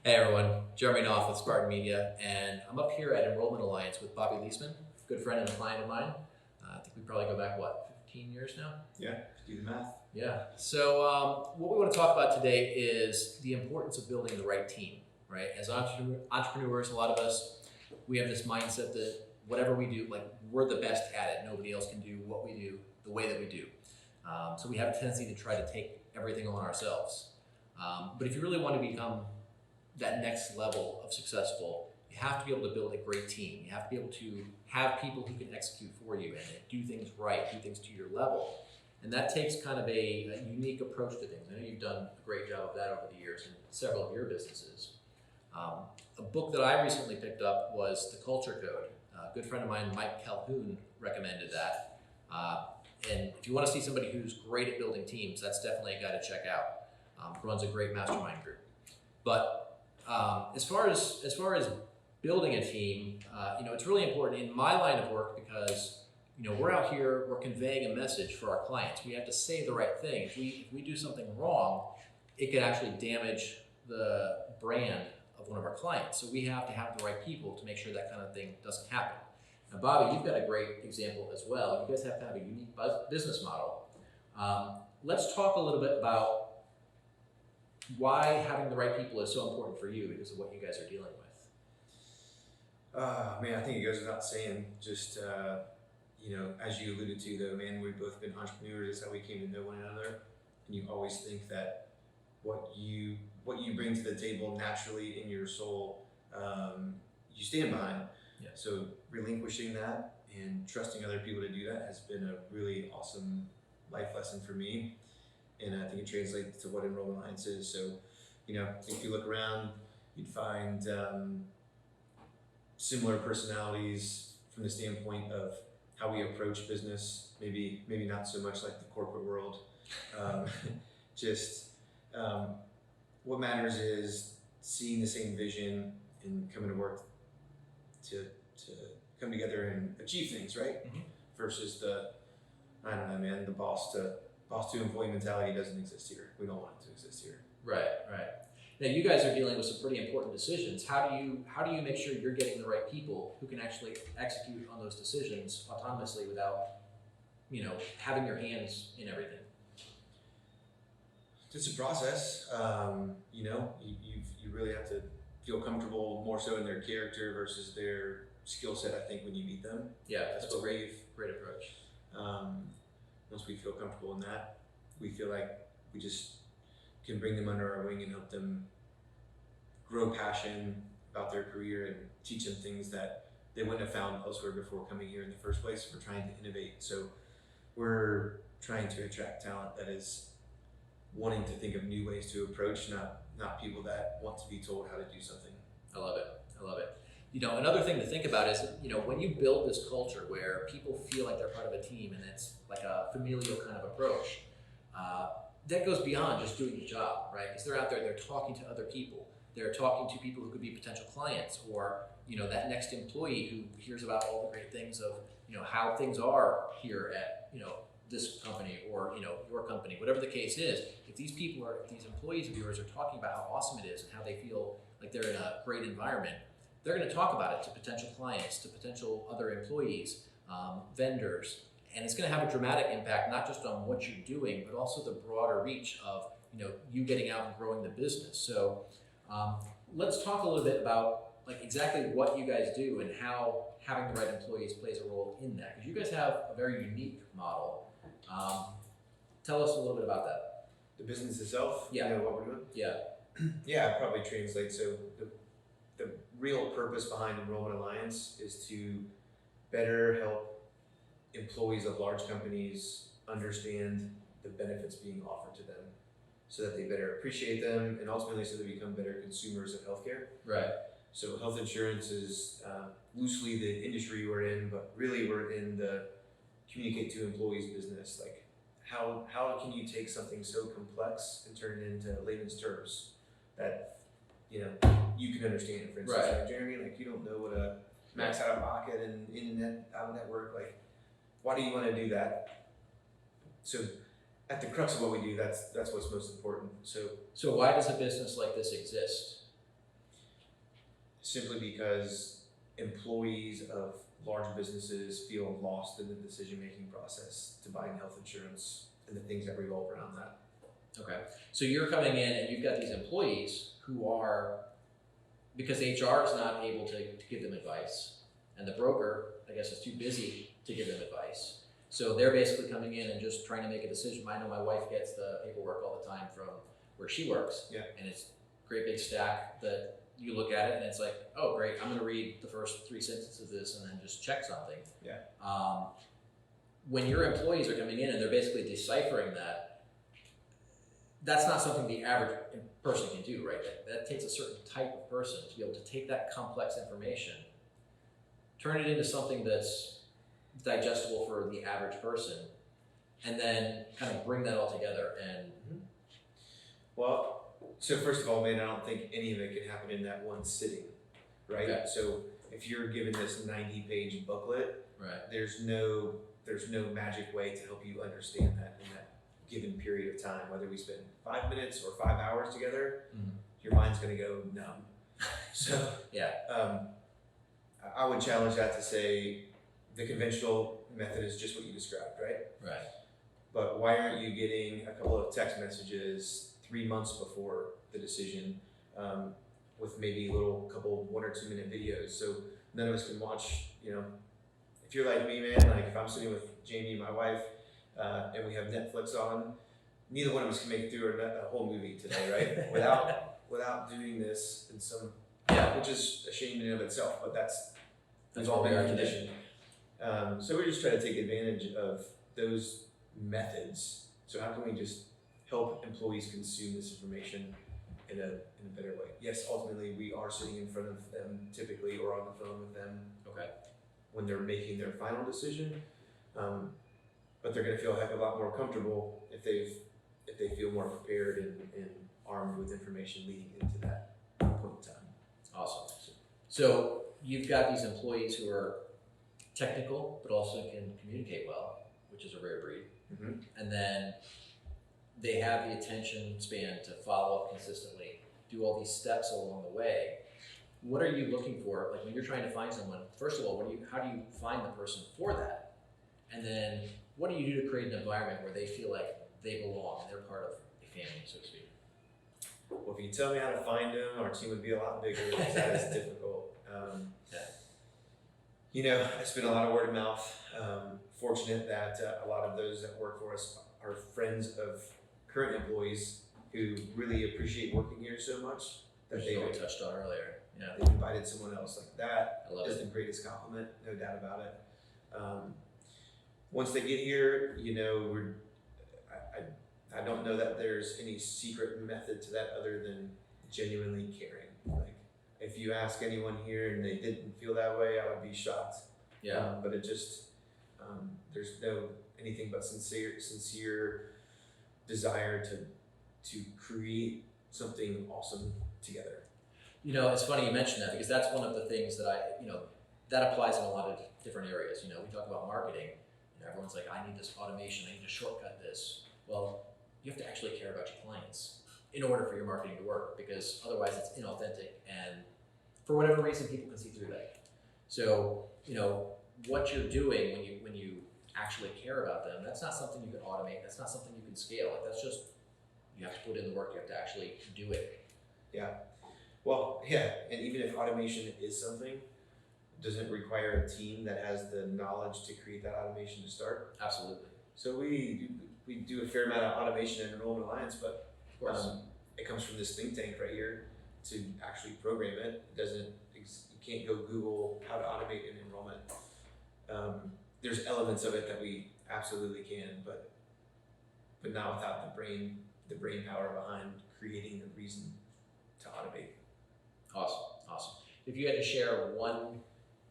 Hey everyone, Jeremy Knopf with Spartan Media, and I'm up here at Enrollment Alliance with Bobby Leesman, a good friend and a client of mine. I think we probably go back, 15 years now? Yeah, do the math. Yeah. So what we want to talk about today is the importance of building the right team, right? As entrepreneurs, a lot of us, we have this mindset that whatever we do, like we're the best at it. Nobody else can do what we do the way that we do. So we have a tendency to try to take everything on ourselves. But if you really want to become that next level of successful, you have to be able to build a great team. You have to be able to have people who can execute for you and do things right, do things to your level. And that takes kind of a unique approach to things. I know you've done a great job of that over the years in several of your businesses. A book that I recently picked up was The Culture Code. A good friend of mine, Mike Calhoun, recommended that. And if you want to see somebody who's great at building teams, that's definitely a guy to check out. Runs a great mastermind group. But as far as building a team, it's really important in my line of work because we're out here, we're conveying a message for our clients. We have to say the right thing. If we do something wrong, it could actually damage the brand of one of our clients. So we have to have the right people to make sure that kind of thing doesn't happen. Now, Bobby, you've got a great example as well. You guys have to have a unique business model. Let's talk a little bit about why having the right people is so important for you because of what you guys are dealing with. I think it goes without saying, just, as you alluded to though, man, we've both been entrepreneurs. That's how we came to know one another. And you always think that what you bring to the table naturally in your soul, you stand behind. Yeah. So relinquishing that and trusting other people to do that has been a really awesome life lesson for me. And I think it translates to what Enrollment Alliance is. So, if you look around, you'd find similar personalities from the standpoint of how we approach business. Maybe not so much like the corporate world. What matters is seeing the same vision and coming to work to come together and achieve things, right? Mm-hmm. Versus the boss to employee mentality doesn't exist here. We don't want it to exist here. Right. Now you guys are dealing with some pretty important decisions. How do you make sure you're getting the right people who can actually execute on those decisions autonomously without, having your hands in everything? It's a process. You really have to feel comfortable more so in their character versus their skill set, I think, when you meet them. Yeah, that's a great approach. Once we feel comfortable in that, we feel like we just can bring them under our wing and help them grow passion about their career and teach them things that they wouldn't have found elsewhere before coming here in the first place. We're trying to innovate. So we're trying to attract talent that is wanting to think of new ways to approach, not people that want to be told how to do something. I love it. Another thing to think about is, when you build this culture where people feel like they're part of a team and it's like a familial kind of approach, that goes beyond just doing the job, right? Because they're out there, they're talking to other people. They're talking to people who could be potential clients or, that next employee who hears about all the great things of, how things are here at, this company or, your company, whatever the case is. If these employees of yours are talking about how awesome it is and how they feel like they're in a great environment, they're going to talk about it to potential clients, to potential other employees, vendors, and it's going to have a dramatic impact, not just on what you're doing, but also the broader reach of, you getting out and growing the business. So let's talk a little bit about exactly what you guys do and how having the right employees plays a role in that. Because you guys have a very unique model. Tell us a little bit about that. The business itself? Yeah. What we're doing? Yeah. Yeah, it probably translates. So the real purpose behind Enrollment Alliance is to better help employees of large companies understand the benefits being offered to them so that they better appreciate them and ultimately so they become better consumers of healthcare. Right. So health insurance is loosely the industry we're in, but really we're in the communicate to employees business. Like how can you take something so complex and turn it into layman's terms that you can understand it? For instance, right. Like Jeremy, you don't know what a max out of pocket and internet out of network, why do you want to do that? So at the crux of what we do, that's what's most important. So why does a business like this exist? simply because employees of large businesses feel lost in the decision-making process to buying health insurance and the things that revolve around that. Okay. So you're coming in and you've got these employees who are, because HR is not able to give them advice, and the broker, I guess, is too busy to give them advice. So they're basically coming in and just trying to make a decision. I know my wife gets the paperwork all the time from where she works. Yeah. And it's a great big stack that you look at it and it's like, oh great, I'm gonna read the first 3 sentences of this and then just check something. Yeah. When your employees are coming in and they're basically deciphering that, that's not something the average person can do, right? That takes a certain type of person to be able to take that complex information, turn it into something that's digestible for the average person, and then kind of bring that all together. And Well, so first of all, man, I don't think any of it can happen in that one sitting, right? Okay. So if you're given this 90-page booklet, right, there's no magic way to help you understand that in that given period of time. Whether we spend 5 minutes or 5 hours together, your mind's going to go numb. So yeah, I would challenge that to say the conventional method is just what you described, right? right, But why aren't you getting a couple of text messages 3 months before the decision, with maybe a little couple 1 or 2 minute videos, so none of us can watch, if you're like me, man, like if I'm sitting with Jamie, my wife, and we have Netflix on, neither one of us can make it through a whole movie today, right? without doing this in some, yeah, which is a shame in and of itself, but that's That's all what we been are today. conditioned. So we're just trying to take advantage of those methods. So how can we just help employees consume this information in a better way? Yes, ultimately we are sitting in front of them typically, or on the phone with them okay, when they're making their final decision. But they're going to feel a heck of a lot more comfortable if they feel more prepared and armed with information leading into that point in time. awesome. So you've got these employees who are technical, but also can communicate well, which is a rare breed. Mm-hmm. And then they have the attention span to follow up consistently, do all these steps along the way. What are you looking for? Like when you're trying to find someone, first of all, how do you find the person for that? And then what do you do to create an environment where they feel like they belong and they're part of a family, so to speak? Well, if you tell me how to find them, our team would be a lot bigger because that is difficult. I spend a lot of word of mouth. Fortunate that a lot of those that work for us are friends of current employees who really appreciate working here so much that Which we touched on earlier. Yeah, they've invited someone else like that. I love Is it. the greatest compliment, no doubt about it. Once they get here, I don't know that there's any secret method to that other than genuinely caring. Like if you ask anyone here and they didn't feel that way, I would be shocked. Yeah, But it just there's no anything but sincere desire to create something awesome together. it's funny you mentioned that because that's one of the things that that applies in a lot of different areas. We talk about marketing. Everyone's like, I need this automation. I need to shortcut this. Well, you have to actually care about your clients in order for your marketing to work, because otherwise it's inauthentic, and for whatever reason people can see through that. So what you're doing when you actually care about them, that's not something you can automate. That's not something you can scale. Like that's just, you have to put in the work. You have to actually do it. Yeah. Well, yeah, and even if automation is something, doesn't require a team that has the knowledge to create that automation to start. Absolutely. So we do a fair amount of automation in Enrollment Alliance, but Of course. it comes from this think tank right here to actually program it. It doesn't. You can't go Google how to automate an enrollment. There's elements of it that we absolutely can, but not without the brain power behind creating the reason to automate. Awesome. If you had to share one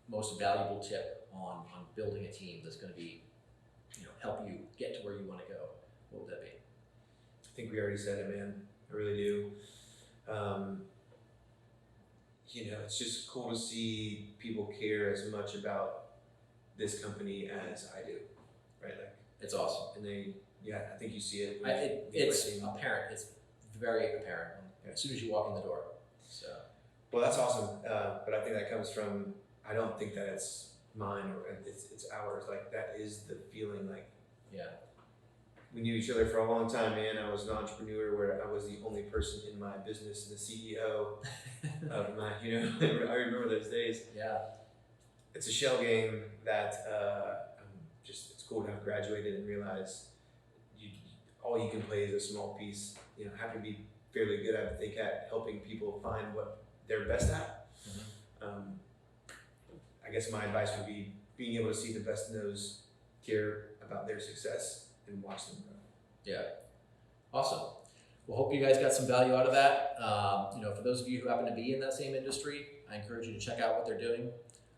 most valuable tip on building a team that's going to be, help you get to where you want to go, what would that be? I think we already said it, man. I really do. It's just cool to see people care as much about this company as I do, right? Like, It's awesome. and I think you see it. It's apparent. It's very apparent as soon as you walk in the door. So, Well, that's awesome. But I think that comes from, I don't think that it's mine or it's ours. Like that is the feeling. Like Yeah. we knew each other for a long time, man. I was an entrepreneur where I was the only person in my business, the CEO of my, I remember those days. Yeah. It's a shell game that it's cool to have graduated and realize all you can play is a small piece. Have to be fairly good, I think, at helping people find what they're best at. I guess my advice would be being able to see the best in those care about their success and watch them grow. Yeah. Awesome. Well, hope you guys got some value out of that. For those of you who happen to be in that same industry, I encourage you to check out what they're doing.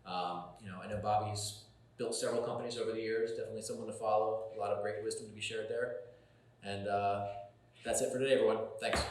I know Bobby's built several companies over the years, definitely someone to follow, a lot of great wisdom to be shared there. And that's it for today, everyone. Thanks.